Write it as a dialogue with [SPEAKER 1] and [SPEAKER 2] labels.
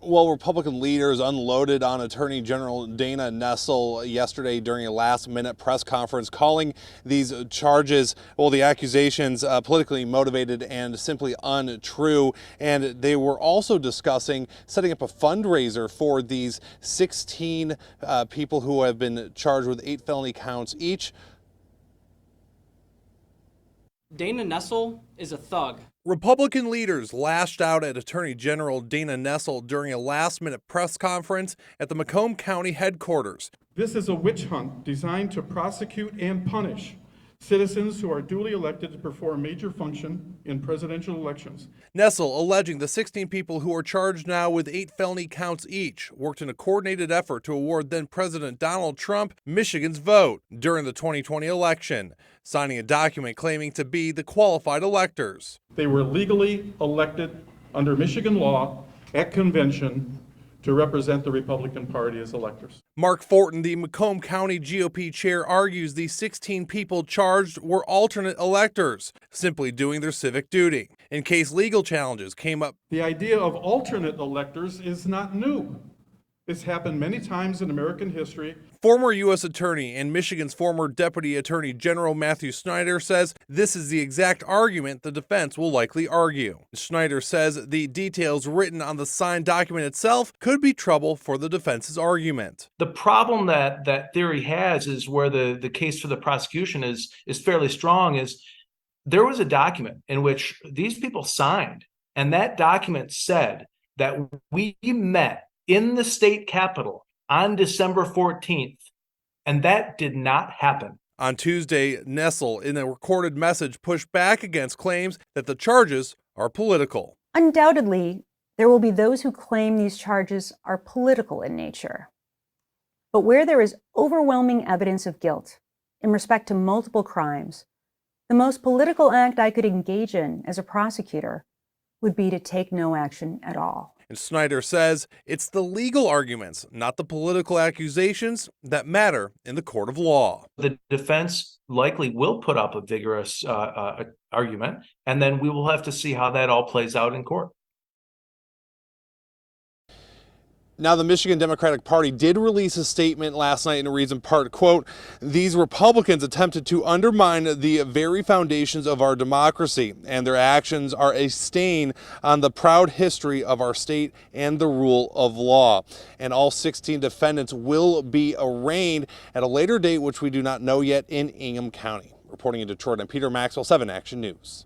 [SPEAKER 1] Well, Republican leaders unloaded on Attorney General Dana Nessel yesterday during a last-minute press conference, calling these charges, well, the accusations, politically motivated and simply untrue. And they were also discussing setting up a fundraiser for these 16 people who have been charged with 8 felony counts each.
[SPEAKER 2] Dana Nessel is a thug.
[SPEAKER 1] Republican leaders lashed out at Attorney General Dana Nessel during a last-minute press conference at the Macomb County headquarters.
[SPEAKER 3] This is a witch hunt designed to prosecute and punish citizens who are duly elected to perform major function in presidential elections.
[SPEAKER 1] Nessel alleging the 16 people who are charged now with 8 felony counts each worked in a coordinated effort to award then-President Donald Trump Michigan's vote during the 2020 election, signing a document claiming to be the qualified electors.
[SPEAKER 3] They were legally elected under Michigan law at convention to represent the Republican Party as electors.
[SPEAKER 1] Mark Fortin, the Macomb County GOP chair, argues these 16 people charged were alternate electors, simply doing their civic duty in case legal challenges came up.
[SPEAKER 3] The idea of alternate electors is not new. It's happened many times in American history.
[SPEAKER 1] Former U.S. Attorney and Michigan's former Deputy Attorney General Matthew Schriver says this is the exact argument the defense will likely argue. Schriver says the details written on the signed document itself could be trouble for the defense's argument.
[SPEAKER 4] The problem that theory has is where the case for the prosecution is fairly strong is there was a document in which these people signed, and that document said that we met in the state capitol on December 14th, and that did not happen.
[SPEAKER 1] On Tuesday, Nessel, in a recorded message, pushed back against claims that the charges are political.
[SPEAKER 5] Undoubtedly, there will be those who claim these charges are political in nature. But where there is overwhelming evidence of guilt in respect to multiple crimes, the most political act I could engage in as a prosecutor would be to take no action at all.
[SPEAKER 1] And Schriver says it's the legal arguments, not the political accusations, that matter in the court of law.
[SPEAKER 4] The defense likely will put up a vigorous argument, and then we will have to see how that all plays out in court.
[SPEAKER 1] Now, the Michigan Democratic Party did release a statement last night and it reads in part, quote, "These Republicans attempted to undermine the very foundations of our democracy, and their actions are a stain on the proud history of our state and the rule of law." And all 16 defendants will be arraigned at a later date, which we do not know yet, in Ingham County. Reporting in Detroit, I'm Peter Maxwell, 7 Action News.